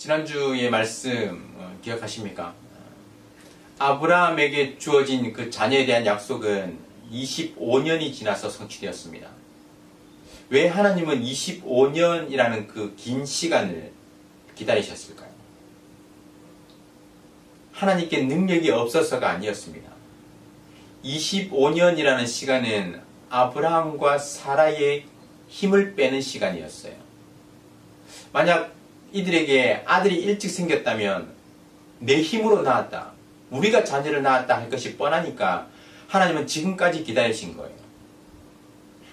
지난주의 말씀 기억하십니까? 아브라함에게 주어진 그 자녀에 대한 약속은 25년이 지나서 성취되었습니다. 왜 하나님은 25년이라는 그 긴 시간을 기다리셨을까요? 하나님께 능력이 없어서가 아니었습니다. 25년이라는 시간은 아브라함과 사라의 힘을 빼는 시간이었어요. 만약 이들에게 아들이 일찍 생겼다면 내 힘으로 낳았다, 우리가 자녀를 낳았다 할 것이 뻔하니까 하나님은 지금까지 기다리신 거예요.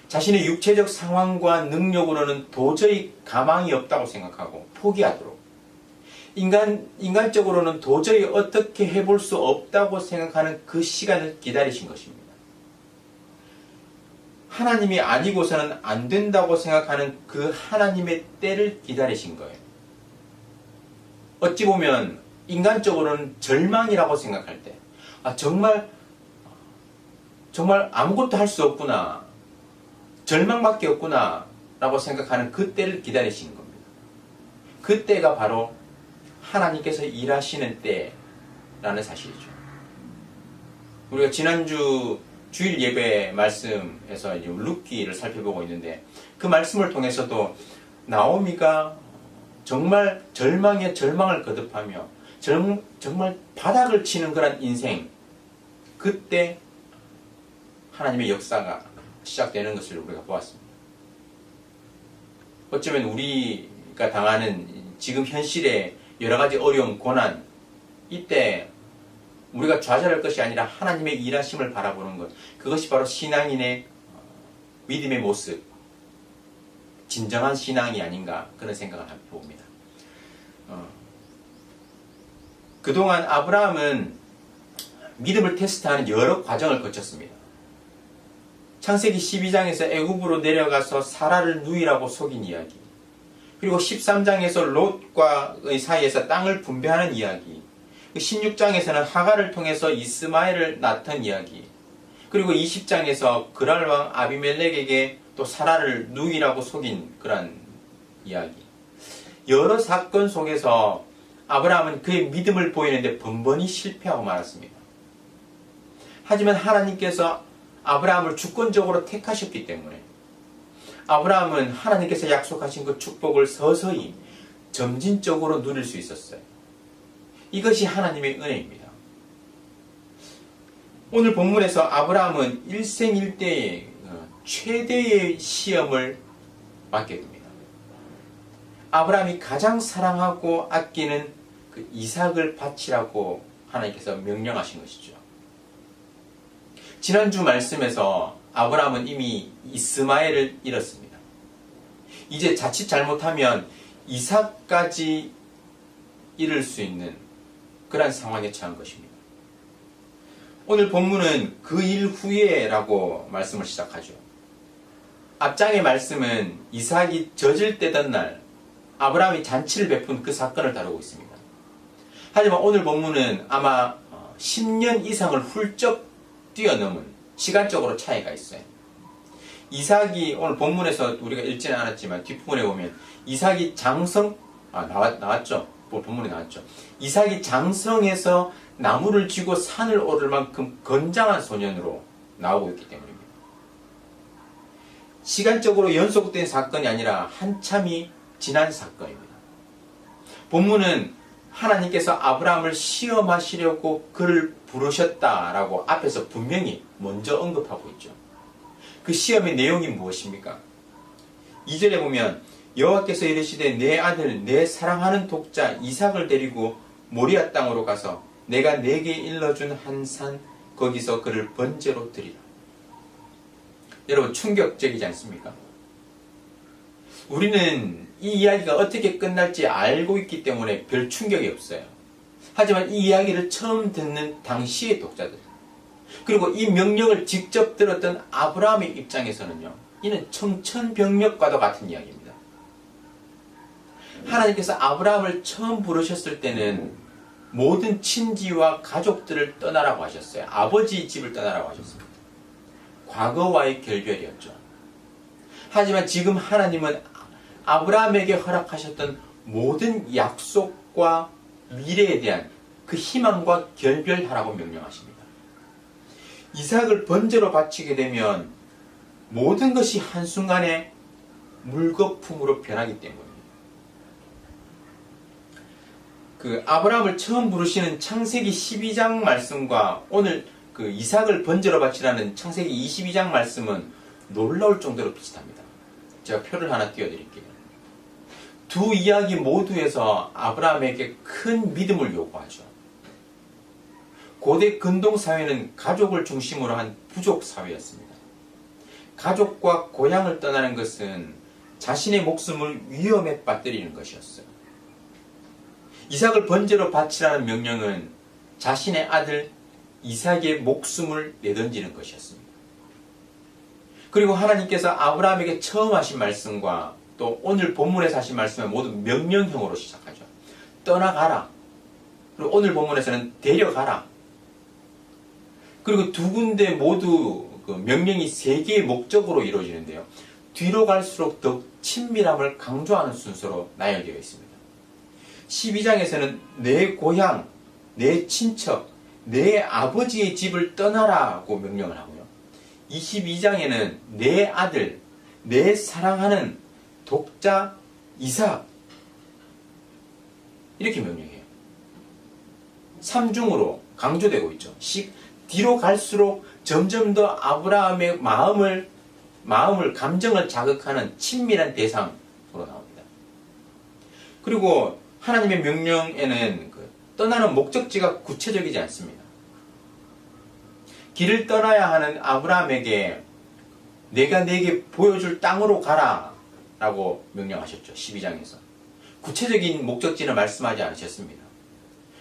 자신의 육체적 상황과 능력으로는 도저히 가망이 없다고 생각하고 포기하도록, 인간적으로는 도저히 어떻게 해볼 수 없다고 생각하는 그 시간을 기다리신 것입니다. 하나님이 아니고서는 안 된다고 생각하는 그 하나님의 때를 기다리신 거예요. 어찌 보면 인간적으로는 절망이라고 생각할 때, 정말 아무것도 할 수 없구나, 절망밖에 없구나 라고 생각하는 그 때를 기다리신 겁니다. 그 때가 바로 하나님께서 일하시는 때라는 사실이죠. 우리가 지난주 주일 예배 말씀에서 이제 룻기를 살펴보고 있는데, 그 말씀을 통해서도 나오미가 정말 절망에 절망을 거듭하며 정말 바닥을 치는 그런 인생, 그때 하나님의 역사가 시작되는 것을 우리가 보았습니다. 어쩌면 우리가 당하는 지금 현실의 여러 가지 어려움, 고난, 이때 우리가 좌절할 것이 아니라 하나님의 일하심을 바라보는 것, 그것이 바로 신앙인의 믿음의 모습, 진정한 신앙이 아닌가, 그런 생각을 해봅니다. 그동안 아브라함은 믿음을 테스트하는 여러 과정을 거쳤습니다. 창세기 12장에서 애굽으로 내려가서 사라를 누이라고 속인 이야기, 그리고 13장에서 롯과의 사이에서 땅을 분배하는 이야기, 16장에서는 하갈을 통해서 이스마엘을 낳던 이야기, 그리고 20장에서 그랄 왕 아비멜렉에게 또 사라를 누이라고 속인 그런 이야기. 여러 사건 속에서 아브라함은 그의 믿음을 보이는데 번번이 실패하고 말았습니다. 하지만 하나님께서 아브라함을 주권적으로 택하셨기 때문에 아브라함은 하나님께서 약속하신 그 축복을 서서히 점진적으로 누릴 수 있었어요. 이것이 하나님의 은혜입니다. 오늘 본문에서 아브라함은 일생일대의 최대의 시험을 맞게 됩니다. 아브라함이 가장 사랑하고 아끼는 그 이삭을 바치라고 하나님께서 명령하신 것이죠. 지난주 말씀에서 아브라함은 이미 이스마엘을 잃었습니다. 이제 자칫 잘못하면 이삭까지 잃을 수 있는 그런 상황에 처한 것입니다. 오늘 본문은 그 일 후에라고 말씀을 시작하죠. 앞장의 말씀은 이삭이 젖을 떼던 날 아브라함이 잔치를 베푼 그 사건을 다루고 있습니다. 하지만 오늘 본문은 아마 10년 이상을 훌쩍 뛰어넘은 시간적으로 차이가 있어요. 이삭이 오늘 본문에서 우리가 읽지는 않았지만 뒷부분에 보면 이삭이 장성, 나왔죠. 본문에 나왔죠. 이삭이 장성에서 나무를 쥐고 산을 오를 만큼 건장한 소년으로 나오고 있기 때문입니다. 시간적으로 연속된 사건이 아니라 한참이 지난 사건입니다. 본문은 하나님께서 아브라함을 시험하시려고 그를 부르셨다라고 앞에서 분명히 먼저 언급하고 있죠. 그 시험의 내용이 무엇입니까? 2절에 보면 여호와께서 이르시되 내 아들 내 사랑하는 독자 이삭을 데리고 모리아 땅으로 가서 내가 내게 일러준 한 산 거기서 그를 번제로 드리라. 여러분, 충격적이지 않습니까? 우리는 이 이야기가 어떻게 끝날지 알고 있기 때문에 별 충격이 없어요. 하지만 이 이야기를 처음 듣는 당시의 독자들, 그리고 이 명령을 직접 들었던 아브라함의 입장에서는요, 이는 청천벽력과도 같은 이야기입니다. 하나님께서 아브라함을 처음 부르셨을 때는 모든 친지와 가족들을 떠나라고 하셨어요. 아버지 집을 떠나라고 하셨습니다. 과거와의 결별이었죠. 하지만 지금 하나님은 아브라함에게 허락하셨던 모든 약속 이삭과 미래에 대한 그 희망과 결별하라고 명령하십니다. 이삭을 번제로 바치게 되면 모든 것이 한순간에 물거품으로 변하기 때문입니다. 그 아브라함을 처음 부르시는 창세기 12장 말씀과 오늘 그 이삭을 번제로 바치라는 창세기 22장 말씀은 놀라울 정도로 비슷합니다. 제가 표를 하나 띄워드릴게요. 두 이야기 모두에서 아브라함에게 큰 믿음을 요구하죠. 고대 근동 사회는 가족을 중심으로 한 부족 사회였습니다. 가족과 고향을 떠나는 것은 자신의 목숨을 위험에 빠뜨리는 것이었어요. 이삭을 번제로 바치라는 명령은 자신의 아들 이삭의 목숨을 내던지는 것이었습니다. 그리고 하나님께서 아브라함에게 처음 하신 말씀과 또 오늘 본문에서 하신 말씀은 모두 명령형으로 시작하죠. 떠나가라. 그리고 오늘 본문에서는 데려가라. 그리고 두 군데 모두 그 명령이 세 개의 목적으로 이루어지는데요. 뒤로 갈수록 더 친밀함을 강조하는 순서로 나열되어 있습니다. 12장에서는 내 고향, 내 친척, 내 아버지의 집을 떠나라고 명령을 하고요. 22장에는 내 아들, 내 사랑하는 독자 이삭 이렇게 명령해요. 3중으로 강조되고 있죠. 뒤로 갈수록 점점 더 아브라함의 마음을 감정을 자극하는 친밀한 대상으로 나옵니다. 그리고 하나님의 명령에는 떠나는 목적지가 구체적이지 않습니다. 길을 떠나야 하는 아브라함에게 내가 네게 보여줄 땅으로 가라 라고 명령하셨죠. 12장에서. 구체적인 목적지는 말씀하지 않으셨습니다.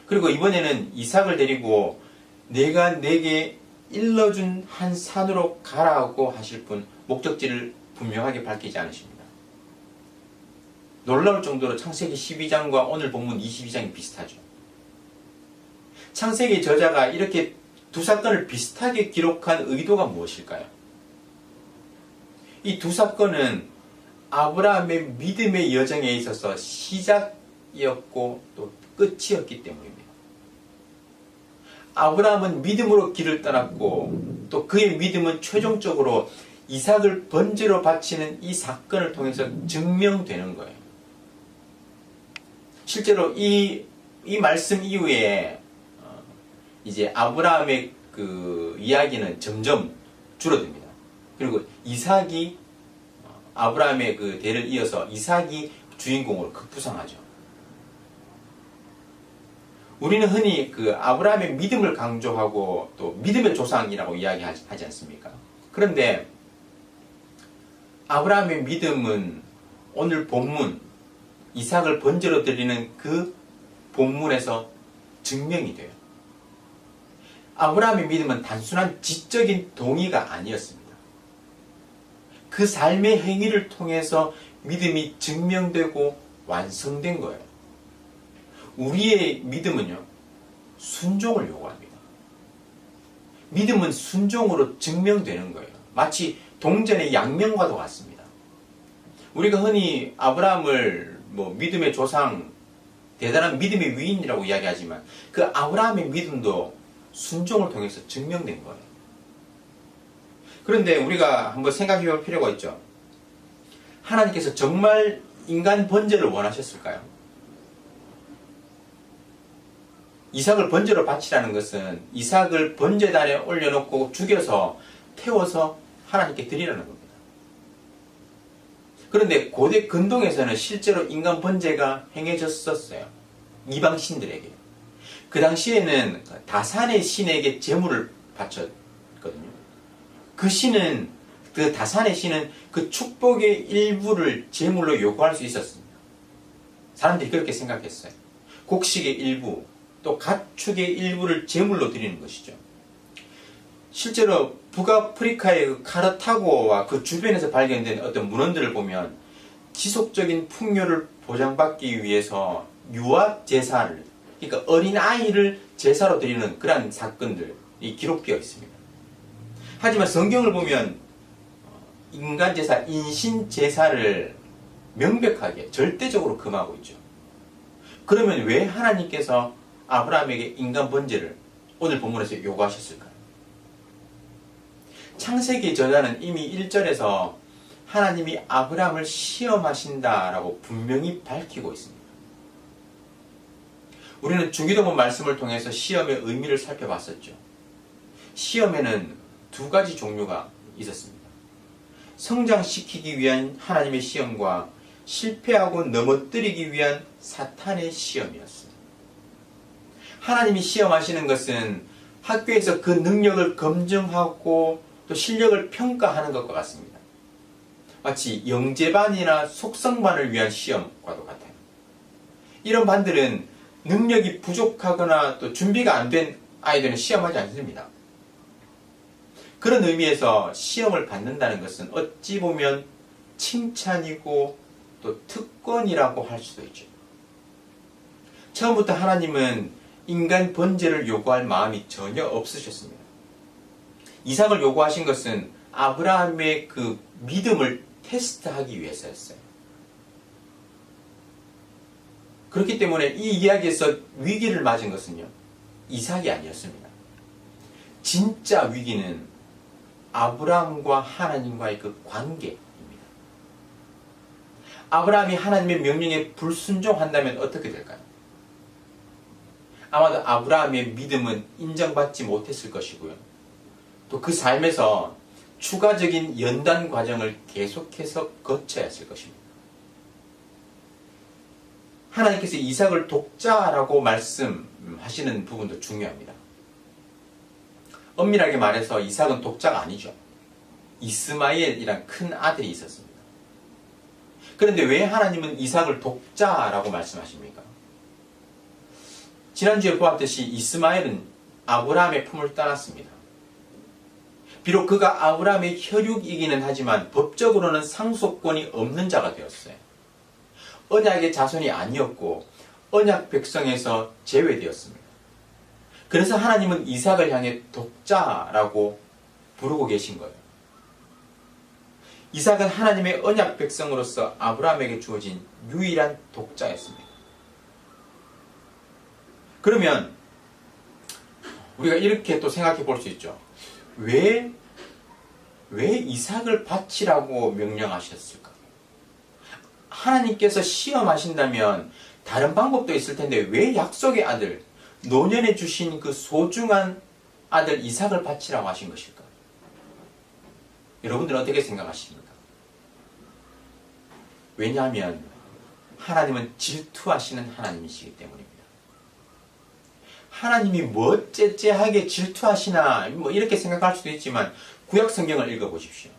그리고 이번에는 이삭을 데리고 내가 네게 일러준 한 산으로 가라고 하실 뿐 목적지를 분명하게 밝히지 않으십니다. 놀라울 정도로 창세기 12장과 오늘 본문 22장이 비슷하죠. 창세기 저자가 이렇게 두 사건을 비슷하게 기록한 의도가 무엇일까요? 이 두 사건은 아브라함의 믿음의 여정에 있어서 시작이었고 또 끝이었기 때문입니다. 아브라함은 믿음으로 길을 떠났고 또 그의 믿음은 최종적으로 이삭을 번제로 바치는 이 사건을 통해서 증명되는 거예요. 실제로 이 말씀 이후에 이제 아브라함의 그 이야기는 점점 줄어듭니다. 그리고 이삭이 아브라함의 그 대를 이어서 이삭이 주인공으로 급부상하죠. 우리는 흔히 그 아브라함의 믿음을 강조하고 또 믿음의 조상이라고 이야기하지 않습니까? 그런데 아브라함의 믿음은 오늘 본문 이삭을 번제로 드리는 그 본문에서 증명이 돼요. 아브라함의 믿음은 단순한 지적인 동의가 아니었습니다. 그 삶의 행위를 통해서 믿음이 증명되고 완성된 거예요. 우리의 믿음은요, 순종을 요구합니다. 믿음은 순종으로 증명되는 거예요. 마치 동전의 양면과도 같습니다. 우리가 흔히 아브라함을 믿음의 조상, 대단한 믿음의 위인이라고 이야기하지만 그 아브라함의 믿음도 순종을 통해서 증명된 거예요. 그런데 우리가 한번 생각해 볼 필요가 있죠. 하나님께서 정말 인간 번제를 원하셨을까요? 이삭을 번제로 바치라는 것은 이삭을 번제단에 올려놓고 죽여서 태워서 하나님께 드리라는 겁니다. 그런데 고대 근동에서는 실제로 인간 번제가 행해졌었어요. 이방 신들에게. 그 당시에는 다산의 신에게 제물을 바쳤거든요. 그 다산의 신은 그 축복의 일부를 제물로 요구할 수 있었습니다. 사람들이 그렇게 생각했어요. 곡식의 일부, 또 가축의 일부를 제물로 드리는 것이죠. 실제로 북아프리카의 그 카르타고와 그 주변에서 발견된 어떤 문헌들을 보면 지속적인 풍요를 보장받기 위해서 유아 제사를, 그러니까 어린아이를 제사로 드리는 그러한 사건들이 기록되어 있습니다. 하지만 성경을 보면 인간 제사, 인신 제사를 명백하게 절대적으로 금하고 있죠. 그러면 왜 하나님께서 아브라함에게 인간 번제를 오늘 본문에서 요구하셨을까요? 창세기 저자는 이미 1절에서 하나님이 아브라함을 시험하신다라고 분명히 밝히고 있습니다. 우리는 주기도문 말씀을 통해서 시험의 의미를 살펴봤었죠. 시험에는 두 가지 종류가 있었습니다. 성장시키기 위한 하나님의 시험과 실패하고 넘어뜨리기 위한 사탄의 시험이었습니다. 하나님이 시험하시는 것은 학교에서 그 능력을 검증하고 또 실력을 평가하는 것과 같습니다. 마치 영재반이나 속성반을 위한 시험과도 같아요. 이런 반들은 능력이 부족하거나 또 준비가 안 된 아이들은 시험하지 않습니다. 그런 의미에서 시험을 받는다는 것은 어찌 보면 칭찬이고 또 특권이라고 할 수도 있죠. 처음부터 하나님은 인간 번제를 요구할 마음이 전혀 없으셨습니다. 이삭을 요구하신 것은 아브라함의 그 믿음을 테스트하기 위해서였어요. 그렇기 때문에 이 이야기에서 위기를 맞은 것은요, 이삭이 아니었습니다. 진짜 위기는 아브라함과 하나님과의 그 관계입니다. 아브라함이 하나님의 명령에 불순종한다면 어떻게 될까요? 아마도 아브라함의 믿음은 인정받지 못했을 것이고요. 또 그 삶에서 추가적인 연단 과정을 계속해서 거쳐야 했을 것입니다. 하나님께서 이삭을 독자라고 말씀하시는 부분도 중요합니다. 엄밀하게 말해서 이삭은 독자가 아니죠. 이스마엘이란 큰 아들이 있었습니다. 그런데 왜 하나님은 이삭을 독자라고 말씀하십니까? 지난주에 보았듯이 이스마엘은 아브라함의 품을 떠났습니다. 비록 그가 아브라함의 혈육이기는 하지만 법적으로는 상속권이 없는 자가 되었어요. 언약의 자손이 아니었고 언약 백성에서 제외되었습니다. 그래서 하나님은 이삭을 향해 독자라고 부르고 계신 거예요. 이삭은 하나님의 언약 백성으로서 아브라함에게 주어진 유일한 독자였습니다. 그러면 우리가 이렇게 또 생각해 볼 수 있죠. 왜 이삭을 바치라고 명령하셨을까? 하나님께서 시험하신다면 다른 방법도 있을 텐데 왜 약속의 아들, 노년에 주신 그 소중한 아들 이삭을 바치라고 하신 것일까? 여러분들은 어떻게 생각하십니까? 왜냐하면 하나님은 질투하시는 하나님이시기 때문입니다. 하나님이 뭐 째째하게 질투하시나 뭐 이렇게 생각할 수도 있지만 구약 성경을 읽어보십시오.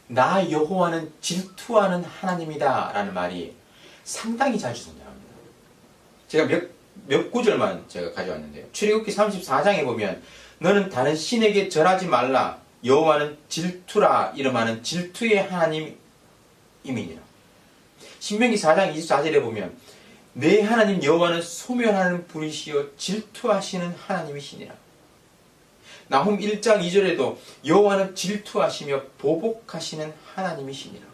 나 여호와는 질투하는 하나님이다 라는 말이 상당히 자주 등장합니다. 제가 몇 구절만 제가 가져왔는데요. 출애굽기 34장에 보면 너는 다른 신에게 절하지 말라 여호와는 질투라 이름하는 질투의 하나님이니라. 신명기 4장 24절에 보면 내 하나님 여호와는 소멸하는 분이시여 질투하시는 하나님이시니라. 나훔 1장 2절에도 여호와는 질투하시며 보복하시는 하나님이시니라.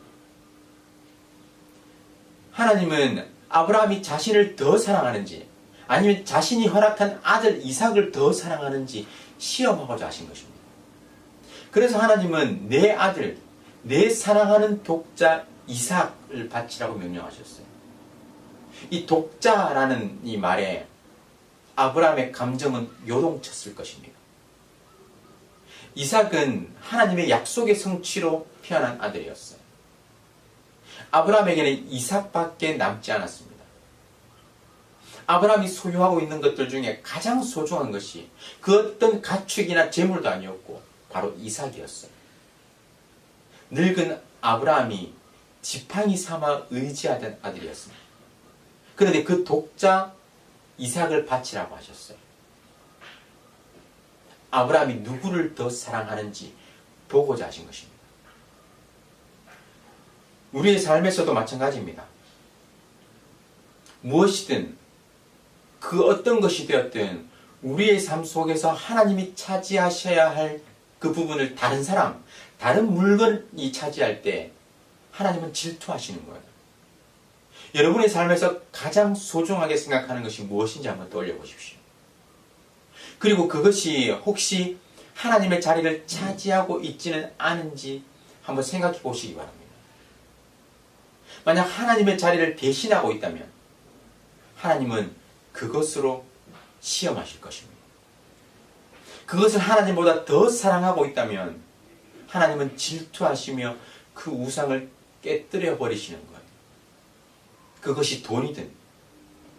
하나님은 아브라함이 자신을 더 사랑하는지 아니면 자신이 허락한 아들 이삭을 더 사랑하는지 시험하고자 하신 것입니다. 그래서 하나님은 내 아들, 내 사랑하는 독자 이삭을 바치라고 명령하셨어요. 이 독자라는 이 말에 아브라함의 감정은 요동쳤을 것입니다. 이삭은 하나님의 약속의 성취로 태어난 아들이었어요. 아브라함에게는 이삭밖에 남지 않았습니다. 아브라함이 소유하고 있는 것들 중에 가장 소중한 것이 그 어떤 가축이나 재물도 아니었고 바로 이삭이었어요. 늙은 아브라함이 지팡이 삼아 의지하던 아들이었습니다. 그런데 그 독자 이삭을 바치라고 하셨어요. 아브라함이 누구를 더 사랑하는지 보고자 하신 것입니다. 우리의 삶에서도 마찬가지입니다. 무엇이든 그 어떤 것이 되었든 우리의 삶 속에서 하나님이 차지하셔야 할 그 부분을 다른 사람, 다른 물건이 차지할 때 하나님은 질투하시는 거예요. 여러분의 삶에서 가장 소중하게 생각하는 것이 무엇인지 한번 떠올려 보십시오. 그리고 그것이 혹시 하나님의 자리를 차지하고 있지는 않은지 한번 생각해 보시기 바랍니다. 만약 하나님의 자리를 대신하고 있다면 하나님은 그것으로 시험하실 것입니다. 그것을 하나님보다 더 사랑하고 있다면 하나님은 질투하시며 그 우상을 깨뜨려 버리시는 거예요. 그것이 돈이든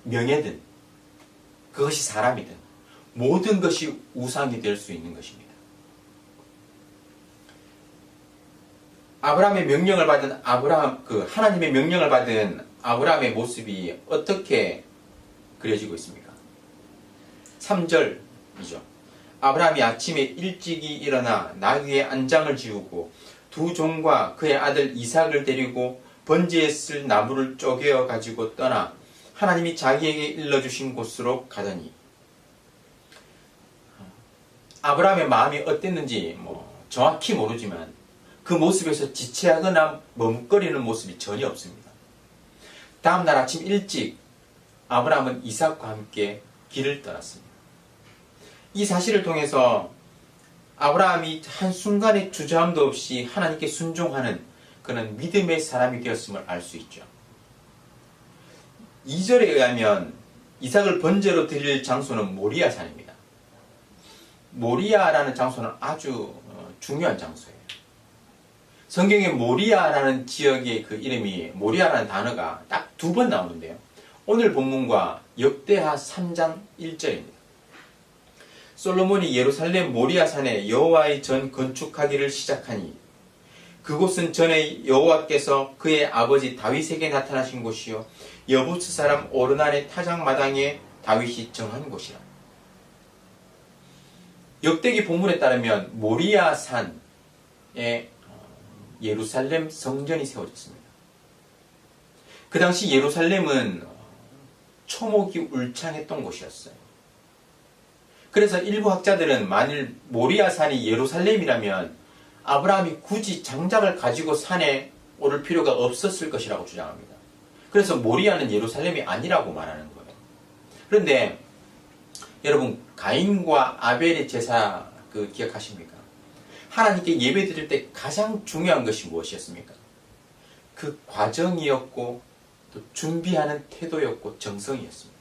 명예든 그것이 사람이든 모든 것이 우상이 될 수 있는 것입니다. 아브라함의 명령을 받은 하나님의 명령을 받은 아브라함의 모습이 어떻게 그려지고 있습니까? 3절이죠. 아브라함이 아침에 일찍이 일어나 나귀의 안장을 지우고 두 종과 그의 아들 이삭을 데리고 번제에 쓸 나무를 쪼개어 가지고 떠나 하나님이 자기에게 일러주신 곳으로 가더니, 아브라함의 마음이 어땠는지 정확히 모르지만 그 모습에서 지체하거나 머뭇거리는 모습이 전혀 없습니다. 다음날 아침 일찍 아브라함은 이삭과 함께 길을 떠났습니다. 이 사실을 통해서 아브라함이 한순간의 주저함도 없이 하나님께 순종하는 그는 믿음의 사람이 되었음을 알 수 있죠. 2절에 의하면 이삭을 번제로 드릴 장소는 모리아산입니다. 모리아라는 장소는 아주 중요한 장소예요. 성경에 모리아라는 지역의 그 이름이, 모리아라는 단어가 딱 2번 나오는데요. 오늘 본문과 역대하 3장 1절입니다. 솔로몬이 예루살렘 모리아산에 여호와의 전 건축하기를 시작하니 그곳은 전에 여호와께서 그의 아버지 다윗에게 나타나신 곳이요 여부스 사람 오르난의 타작마당에 다윗이 정한 곳이라. 역대기 본문에 따르면 모리아산에 예루살렘 성전이 세워졌습니다. 그 당시 예루살렘은 초목이 울창했던 곳이었어요. 그래서 일부 학자들은 만일 모리아산이 예루살렘이라면 아브라함이 굳이 장작을 가지고 산에 오를 필요가 없었을 것이라고 주장합니다. 그래서 모리아는 예루살렘이 아니라고 말하는 거예요. 그런데 여러분, 가인과 아벨의 제사 기억하십니까? 하나님께 예배 드릴 때 가장 중요한 것이 무엇이었습니까? 그 과정이었고 또 준비하는 태도였고 정성이었습니다.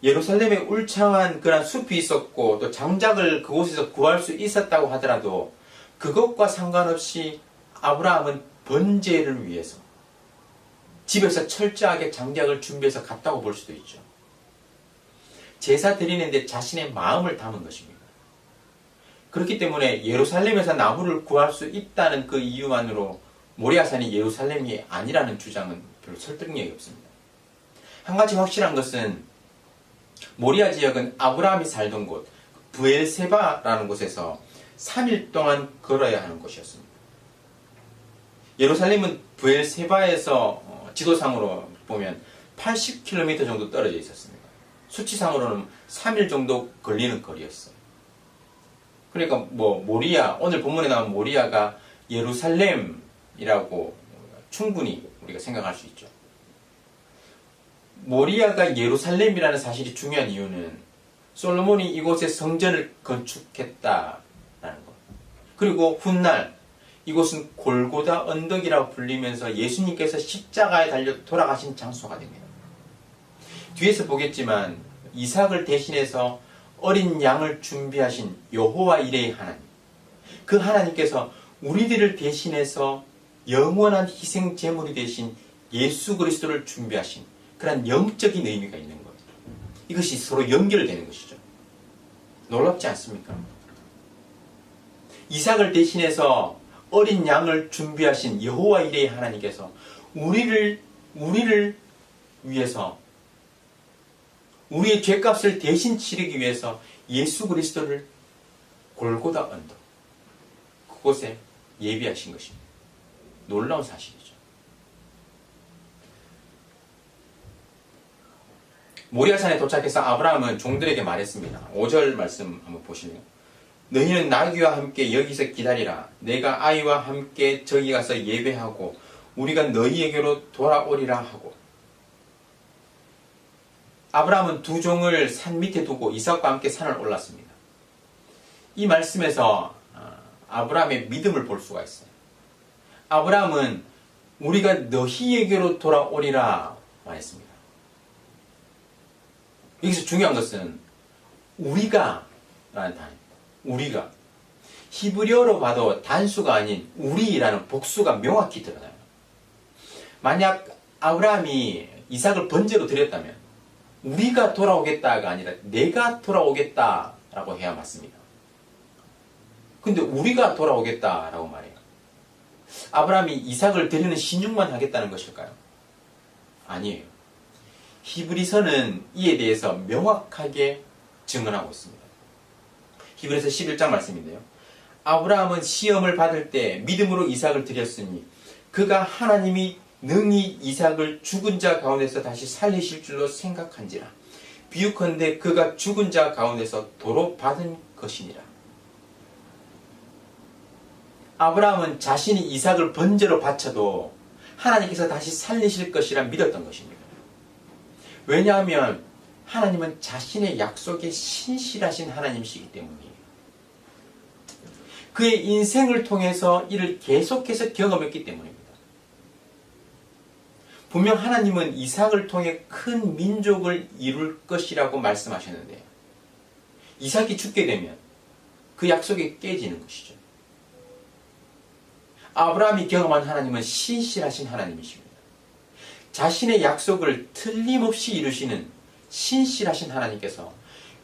예루살렘에 울창한 그런 숲이 있었고 또 장작을 그곳에서 구할 수 있었다고 하더라도 그것과 상관없이 아브라함은 번제를 위해서 집에서 철저하게 장작을 준비해서 갔다고 볼 수도 있죠. 제사 드리는데 자신의 마음을 담은 것입니다. 그렇기 때문에 예루살렘에서 나무를 구할 수 있다는 그 이유만으로 모리아산이 예루살렘이 아니라는 주장은 별로 설득력이 없습니다. 한 가지 확실한 것은 모리아 지역은 아브라함이 살던 곳 브엘세바라는 곳에서 3일 동안 걸어야 하는 곳이었습니다. 예루살렘은 브엘세바에서 지도상으로 보면 80km 정도 떨어져 있었습니다. 수치상으로는 3일 정도 걸리는 거리였어요. 그러니까 모리아, 오늘 본문에 나온 모리아가 예루살렘이라고 충분히 우리가 생각할 수 있죠. 모리아가 예루살렘이라는 사실이 중요한 이유는 솔로몬이 이곳에 성전을 건축했다라는 것. 그리고 훗날 이곳은 골고다 언덕이라고 불리면서 예수님께서 십자가에 달려 돌아가신 장소가 됩니다. 뒤에서 보겠지만 이삭을 대신해서 어린 양을 준비하신 여호와 이레의 하나님, 그 하나님께서 우리들을 대신해서 영원한 희생 제물이 되신 예수 그리스도를 준비하신 그런 영적인 의미가 있는 거예요. 이것이 서로 연결되는 것이죠. 놀랍지 않습니까? 이삭을 대신해서 어린 양을 준비하신 여호와 이레의 하나님께서 우리를 위해서 우리의 죄값을 대신 치르기 위해서 예수 그리스도를 골고다 언덕 그곳에 예비하신 것입니다. 놀라운 사실이죠. 모리아산에 도착해서 아브라함은 종들에게 말했습니다. 5절 말씀 한번 보실래요? 너희는 나귀와 함께 여기서 기다리라. 내가 아이와 함께 저기 가서 예배하고 우리가 너희에게로 돌아오리라 하고, 아브라함은 두 종을 산 밑에 두고 이삭과 함께 산을 올랐습니다. 이 말씀에서 아브라함의 믿음을 볼 수가 있어요. 아브라함은 우리가 너희에게로 돌아오리라 말했습니다. 여기서 중요한 것은 우리가 라는 단어입니다. 우리가. 히브리어로 봐도 단수가 아닌 우리라는 복수가 명확히 드러나요. 만약 아브라함이 이삭을 번제로 드렸다면 우리가 돌아오겠다가 아니라 내가 돌아오겠다라고 해야 맞습니다. 근데 우리가 돌아오겠다라고 말해요. 아브라함이 이삭을 드리는 신용만 하겠다는 것일까요? 아니에요. 히브리서는 이에 대해서 명확하게 증언하고 있습니다. 히브리서 11장 말씀인데요. 아브라함은 시험을 받을 때 믿음으로 이삭을 드렸으니 그가 하나님이 능히 이삭을 죽은 자 가운데서 다시 살리실 줄로 생각한지라. 비유컨대 그가 죽은 자 가운데서 도로 받은 것이니라. 아브라함은 자신이 이삭을 번제로 바쳐도 하나님께서 다시 살리실 것이라 믿었던 것입니다. 왜냐하면 하나님은 자신의 약속에 신실하신 하나님이시기 때문이에요. 그의 인생을 통해서 이를 계속해서 경험했기 때문입니다. 분명 하나님은 이삭을 통해 큰 민족을 이룰 것이라고 말씀하셨는데 이삭이 죽게 되면 그 약속이 깨지는 것이죠. 아브라함이 경험한 하나님은 신실하신 하나님이십니다. 자신의 약속을 틀림없이 이루시는 신실하신 하나님께서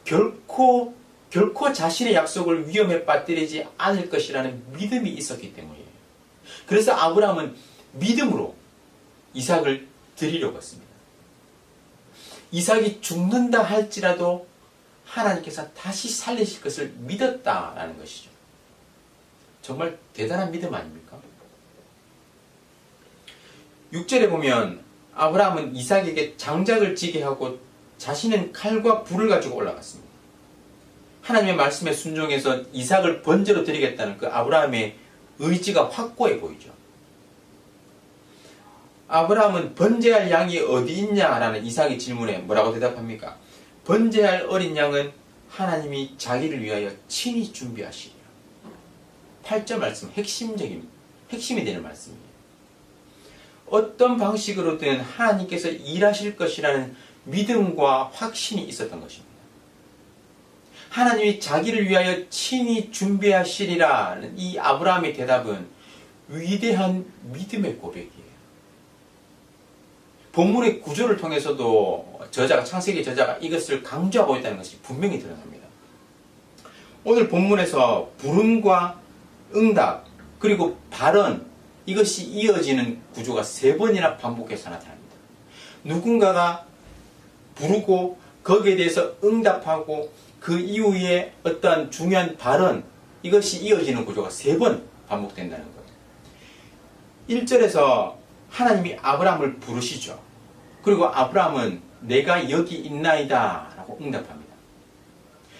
결코 자신의 약속을 위험에 빠뜨리지 않을 것이라는 믿음이 있었기 때문이에요. 그래서 아브라함은 믿음으로 이삭을 드리려고 했습니다. 이삭이 죽는다 할지라도 하나님께서 다시 살리실 것을 믿었다라는 것이죠. 정말 대단한 믿음 아닙니까? 6절에 보면 아브라함은 이삭에게 장작을 지게 하고 자신은 칼과 불을 가지고 올라갔습니다. 하나님의 말씀에 순종해서 이삭을 번제로 드리겠다는 그 아브라함의 의지가 확고해 보이죠. 아브라함은 번제할 양이 어디 있냐라는 이삭의 질문에 뭐라고 대답합니까? 번제할 어린 양은 하나님이 자기를 위하여 친히 준비하시리라. 8절 말씀 핵심이 되는 말씀이에요. 어떤 방식으로든 하나님께서 일하실 것이라는 믿음과 확신이 있었던 것입니다. 하나님이 자기를 위하여 친히 준비하시리라는 이 아브라함의 대답은 위대한 믿음의 고백이에요. 본문의 구조를 통해서도 창세기 저자가 이것을 강조하고 있다는 것이 분명히 드러납니다. 오늘 본문에서 부름과 응답 그리고 발언 이것이 이어지는 구조가 3번이나 반복해서 나타납니다. 누군가가 부르고 거기에 대해서 응답하고 그 이후에 어떤 중요한 발언 이것이 이어지는 구조가 3번 반복된다는 거예요. 1절에서 하나님이 아브라함을 부르시죠. 그리고 아브라함은 내가 여기 있나이다 라고 응답합니다.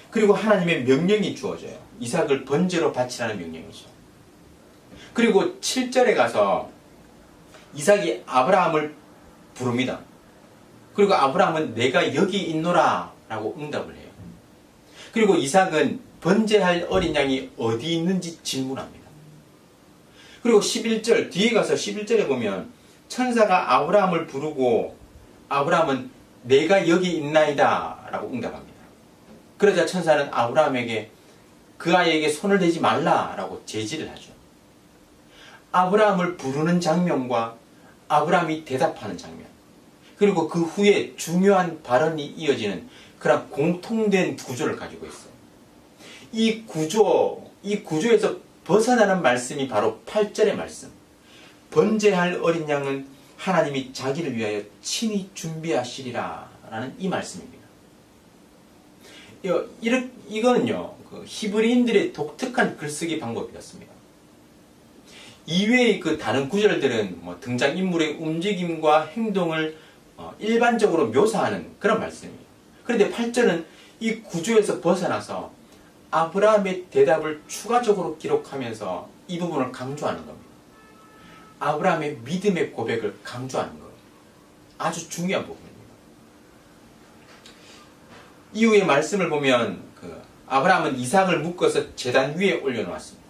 그리고 하나님의 명령이 주어져요. 이삭을 번제로 바치라는 명령이죠. 그리고 7절에 가서 이삭이 아브라함을 부릅니다. 그리고 아브라함은 내가 여기 있노라 라고 응답을 해요. 그리고 이삭은 번제할 어린 양이 어디 있는지 질문합니다. 그리고 11절 뒤에 가서 11절에 보면 천사가 아브라함을 부르고 아브라함은 내가 여기 있나이다 라고 응답합니다. 그러자 천사는 아브라함에게 그 아이에게 손을 대지 말라 라고 제지를 하죠. 아브라함을 부르는 장면과 아브라함이 대답하는 장면 그리고 그 후에 중요한 발언이 이어지는 그런 공통된 구조를 가지고 있어요. 이 구조에서 벗어나는 말씀이 바로 8절의 말씀. 번제할 어린 양은 하나님이 자기를 위하여 친히 준비하시리라 라는 이 말씀입니다. 이거는요, 히브리인들의 독특한 글쓰기 방법이었습니다. 이외의 그 다른 구절들은 등장인물의 움직임과 행동을 일반적으로 묘사하는 그런 말씀이에요. 그런데 8절은 이 구조에서 벗어나서 아브라함의 대답을 추가적으로 기록하면서 이 부분을 강조하는 겁니다. 아브라함의 믿음의 고백을 강조하는 거예요. 아주 중요한 부분입니다. 이후의 말씀을 보면 아브라함은 이삭을 묶어서 제단 위에 올려놓았습니다.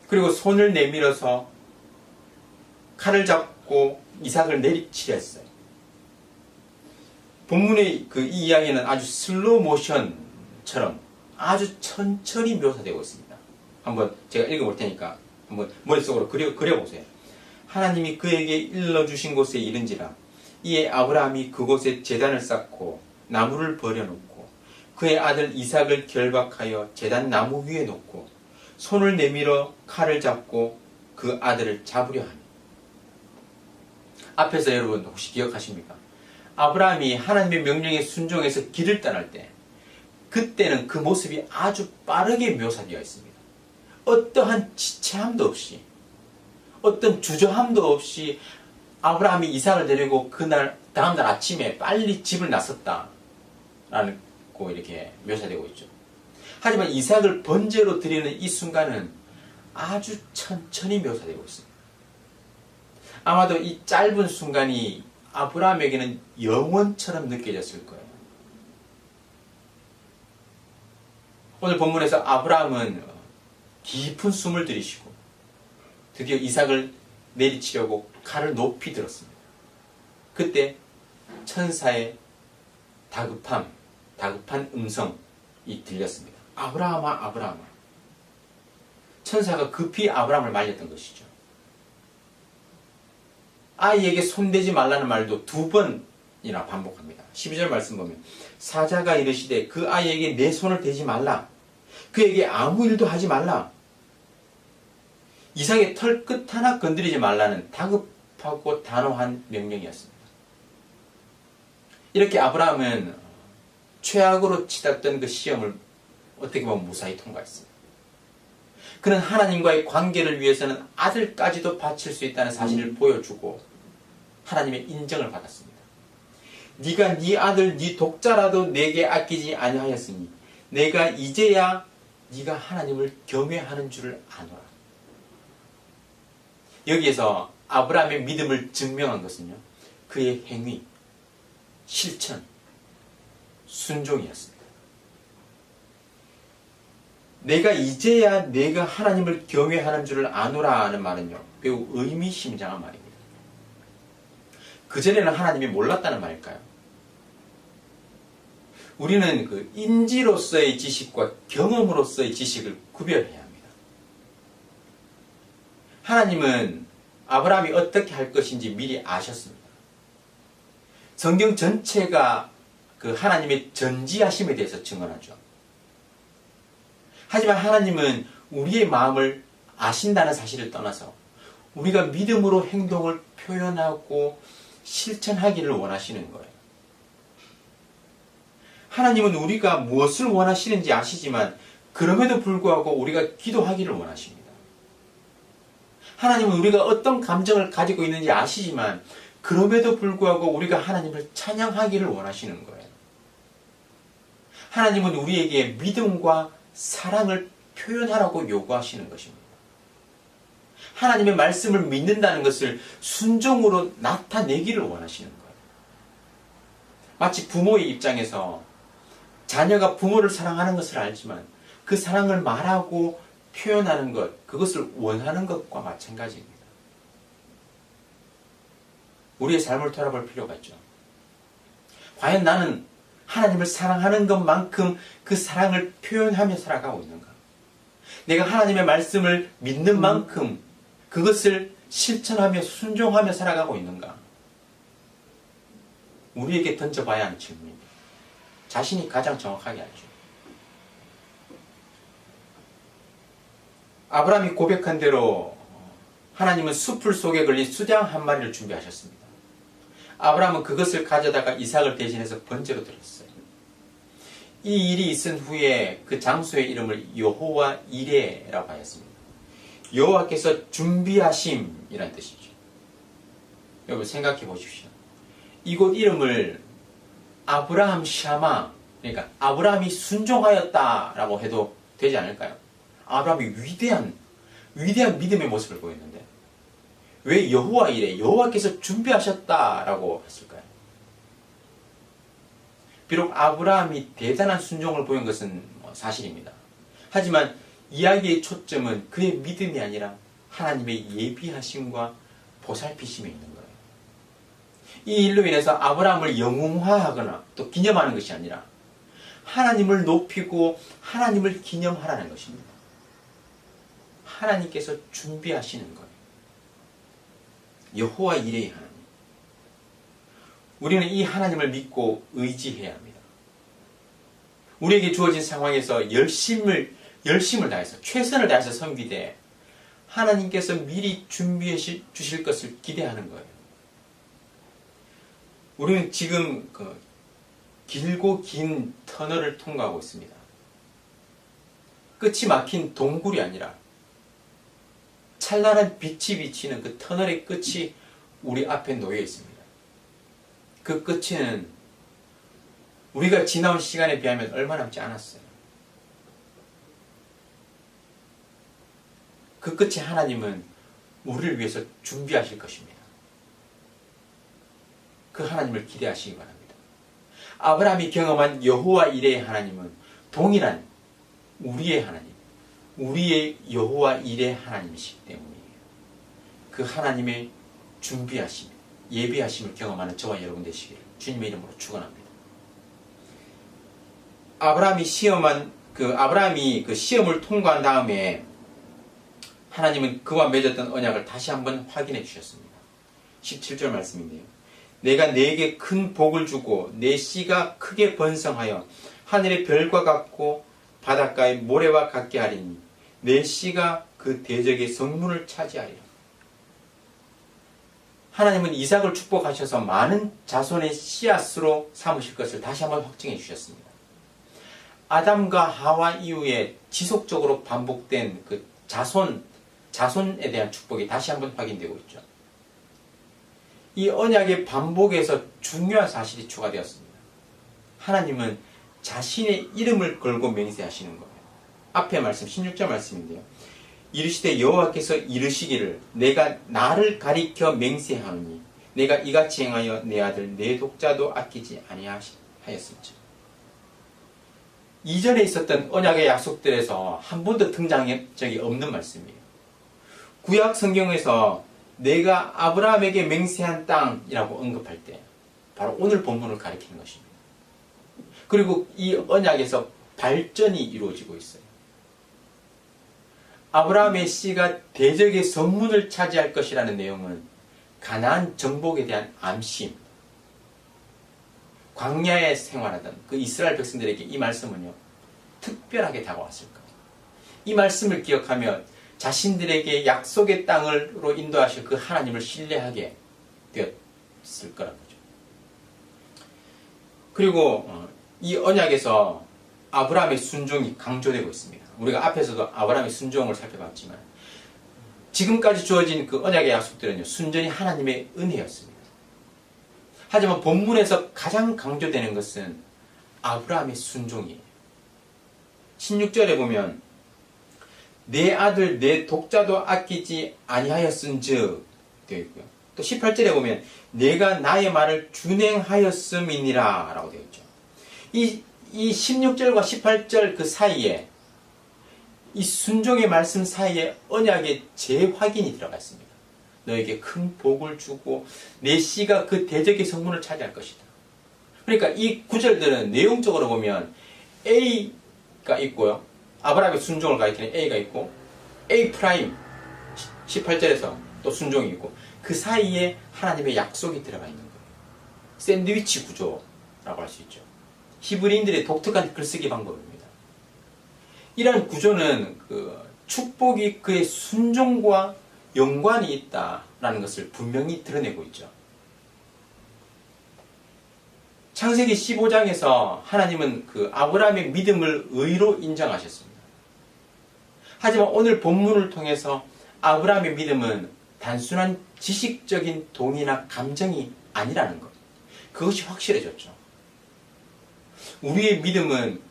그리고 손을 내밀어서 칼을 잡고 이삭을 내리치려 했어요. 본문의 이 이야기는 아주 슬로우 모션처럼 아주 천천히 묘사되고 있습니다. 한번 제가 읽어볼 테니까 한번 머릿속으로 그려보세요. 하나님이 그에게 일러주신 곳에 이른지라 이에 아브라함이 그곳에 제단을 쌓고 나무를 버려놓고 그의 아들 이삭을 결박하여 제단 나무 위에 놓고 손을 내밀어 칼을 잡고 그 아들을 잡으려 하니. 앞에서 여러분 혹시 기억하십니까? 아브라함이 하나님의 명령에 순종해서 길을 떠날 때 그때는 그 모습이 아주 빠르게 묘사되어 있습니다. 어떠한 지체함도 없이 어떤 주저함도 없이 아브라함이 이삭을 데리고 그날 다음날 아침에 빨리 집을 나섰다라는 거 이렇게 묘사되고 있죠. 하지만 이삭을 번제로 드리는 이 순간은 아주 천천히 묘사되고 있습니다. 아마도 이 짧은 순간이 아브라함에게는 영원처럼 느껴졌을 거예요. 오늘 본문에서 아브라함은 깊은 숨을 들이쉬고 드디어 이삭을 내리치려고 칼을 높이 들었습니다. 그때 천사의 다급한 음성이 들렸습니다. 아브라함아, 아브라함아. 천사가 급히 아브라함을 말렸던 것이죠. 아이에게 손대지 말라는 말도 2번이나 반복합니다. 12절 말씀 보면 사자가 이르시되 그 아이에게 내 손을 대지 말라. 그에게 아무 일도 하지 말라. 이삭의 털끝 하나 건드리지 말라는 다급하고 단호한 명령이었습니다. 이렇게 아브라함은 최악으로 치닫던 그 시험을 어떻게 보면 무사히 통과했습니다. 그는 하나님과의 관계를 위해서는 아들까지도 바칠 수 있다는 사실을 보여주고 하나님의 인정을 받았습니다. 네가 네 아들 네 독자라도 내게 아끼지 아니하였으니 내가 이제야 네가 하나님을 경외하는 줄을 아노라. 여기에서 아브라함의 믿음을 증명한 것은요, 그의 행위, 실천, 순종이었습니다. 내가 이제야 내가 하나님을 경외하는 줄을 아노라 하는 말은요, 매우 의미심장한 말입니다. 그전에는 하나님이 몰랐다는 말일까요? 우리는 그 인지로서의 지식과 경험으로서의 지식을 구별해야 합니다. 하나님은 아브라함이 어떻게 할 것인지 미리 아셨습니다. 성경 전체가 그 하나님의 전지하심에 대해서 증언하죠. 하지만 하나님은 우리의 마음을 아신다는 사실을 떠나서 우리가 믿음으로 행동을 표현하고 실천하기를 원하시는 거예요. 하나님은 우리가 무엇을 원하시는지 아시지만 그럼에도 불구하고 우리가 기도하기를 원하십니다. 하나님은 우리가 어떤 감정을 가지고 있는지 아시지만 그럼에도 불구하고 우리가 하나님을 찬양하기를 원하시는 거예요. 하나님은 우리에게 믿음과 사랑을 표현하라고 요구하시는 것입니다. 하나님의 말씀을 믿는다는 것을 순종으로 나타내기를 원하시는 거예요. 마치 부모의 입장에서 자녀가 부모를 사랑하는 것을 알지만 그 사랑을 말하고 표현하는 것, 그것을 원하는 것과 마찬가지입니다. 우리의 삶을 돌아볼 필요가 있죠. 과연 나는 하나님을 사랑하는 것만큼 그 사랑을 표현하며 살아가고 있는가? 내가 하나님의 말씀을 믿는 만큼 그것을 실천하며 순종하며 살아가고 있는가? 우리에게 던져봐야 하는 질문입니다. 자신이 가장 정확하게 알죠. 아브라함이 고백한 대로 하나님은 숲풀 속에 걸린 수장 한 마리를 준비하셨습니다. 아브라함은 그것을 가져다가 이삭을 대신해서 번제로 드렸어요. 이 일이 있은 후에 그 장소의 이름을 여호와 이레라고 하였습니다. 여호와께서 준비하심이란 뜻이죠. 여러분 생각해 보십시오. 이곳 이름을 아브라함 샤마, 그러니까 아브라함이 순종하였다라고 해도 되지 않을까요? 아브라함이 위대한 믿음의 모습을 보였는데 왜 여호와 이래? 여호와께서 준비하셨다라고 했을까요? 비록 아브라함이 대단한 순종을 보인 것은 사실입니다. 하지만 이야기의 초점은 그의 믿음이 아니라 하나님의 예비하심과 보살피심에 있는 거예요. 이 일로 인해서 아브라함을 영웅화하거나 또 기념하는 것이 아니라 하나님을 높이고 하나님을 기념하라는 것입니다. 하나님께서 준비하시는 거예요. 여호와 이레의 하나님. 우리는 이 하나님을 믿고 의지해야 합니다. 우리에게 주어진 상황에서 열심을 다해서 최선을 다해서 섬기되 하나님께서 미리 준비해 주실 것을 기대하는 거예요. 우리는 지금 길고 긴 터널을 통과하고 있습니다. 끝이 막힌 동굴이 아니라 찬란한 빛이 비치는 그 터널의 끝이 우리 앞에 놓여 있습니다. 그 끝은 우리가 지나온 시간에 비하면 얼마 남지 않았어요. 그 끝에 하나님은 우리를 위해서 준비하실 것입니다. 그 하나님을 기대하시기 바랍니다. 아브라함이 경험한 여호와 이레의 하나님은 동일한 우리의 하나님, 우리의 여호와 이레 하나님이시기 때문이에요. 그 하나님의 준비하심, 예비하심을 경험하는 저와 여러분 되시기를 주님의 이름으로 축원합니다. 아브라함이 그 시험을 통과한 다음에 하나님은 그와 맺었던 언약을 다시 한번 확인해 주셨습니다. 17절 말씀인데요. 내가 네게 큰 복을 주고 내 씨가 크게 번성하여 하늘의 별과 같고 바닷가의 모래와 같게 하리니 내 씨가 그 대적의 성문을 차지하리라. 하나님은 이삭을 축복하셔서 많은 자손의 씨앗으로 삼으실 것을 다시 한번 확증해 주셨습니다. 아담과 하와 이후에 지속적으로 반복된 그 자손에 대한 축복이 다시 한번 확인되고 있죠. 이 언약의 반복에서 중요한 사실이 추가되었습니다. 하나님은 자신의 이름을 걸고 맹세하시는 거예요. 앞에 말씀 16절 말씀인데요. 이르시되 여호와께서 이르시기를 내가 나를 가리켜 맹세하노니 내가 이같이 행하여 내 아들 내 독자도 아끼지 아니하였음즉. 이전에 있었던 언약의 약속들에서 한 번도 등장한 적이 없는 말씀이에요. 구약 성경에서 내가 아브라함에게 맹세한 땅이라고 언급할 때 바로 오늘 본문을 가리키는 것입니다. 그리고 이 언약에서 발전이 이루어지고 있어요. 아브라함의 씨가 대적의 성문을 차지할 것이라는 내용은 가나안 정복에 대한 암시입니다. 광야에 생활하던 그 이스라엘 백성들에게 이 말씀은요, 특별하게 다가왔을 거예요. 이 말씀을 기억하며 자신들에게 약속의 땅으로 인도하실 그 하나님을 신뢰하게 되었을 거라는 거죠. 그리고 이 언약에서 아브라함의 순종이 강조되고 있습니다. 우리가 앞에서도 아브라함의 순종을 살펴봤지만 지금까지 주어진 그 언약의 약속들은요, 순전히 하나님의 은혜였습니다. 하지만 본문에서 가장 강조되는 것은 아브라함의 순종이에요. 16절에 보면 내 아들 내 독자도 아끼지 아니하였은즉 되어 있고요. 또 18절에 보면 내가 나의 말을 준행하였음이니라 라고 되어 있죠. 이 16절과 18절 그 사이에 이 순종의 말씀 사이에 언약의 재확인이 들어가 있습니다. 너에게 큰 복을 주고 내 씨가 그 대적의 성문을 차지할 것이다. 그러니까 이 구절들은 내용적으로 보면 A가 있고요. 아브라함의 순종을 가리키는 A가 있고 A 프라임 18절에서 또 순종이 있고 그 사이에 하나님의 약속이 들어가 있는 거예요. 샌드위치 구조라고 할 수 있죠. 히브리인들의 독특한 글쓰기 방법입니다. 이러한 구조는 축복이 그의 순종과 연관이 있다라는 것을 분명히 드러내고 있죠. 창세기 15장에서 하나님은 그 아브라함의 믿음을 의로 인정하셨습니다. 하지만 오늘 본문을 통해서 아브라함의 믿음은 단순한 지식적인 동의나 감정이 아니라는 것, 그것이 확실해졌죠. 우리의 믿음은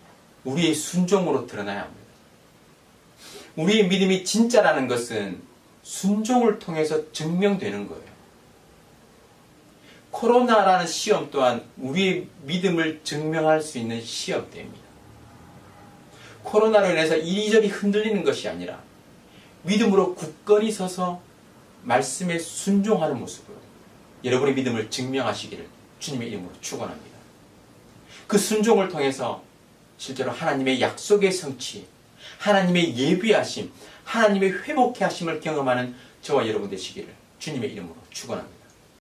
우리의 순종으로 드러나야 합니다. 우리의 믿음이 진짜라는 것은 순종을 통해서 증명되는 거예요. 코로나라는 시험 또한 우리의 믿음을 증명할 수 있는 시험대입니다. 코로나로 인해서 이리저리 흔들리는 것이 아니라 믿음으로 굳건히 서서 말씀에 순종하는 모습으로 여러분의 믿음을 증명하시기를 주님의 이름으로 축원합니다. 그 순종을 통해서 실제로 하나님의 약속의 성취, 하나님의 예비하심, 하나님의 회복케 하심을 경험하는 저와 여러분 되시기를 주님의 이름으로 축원합니다.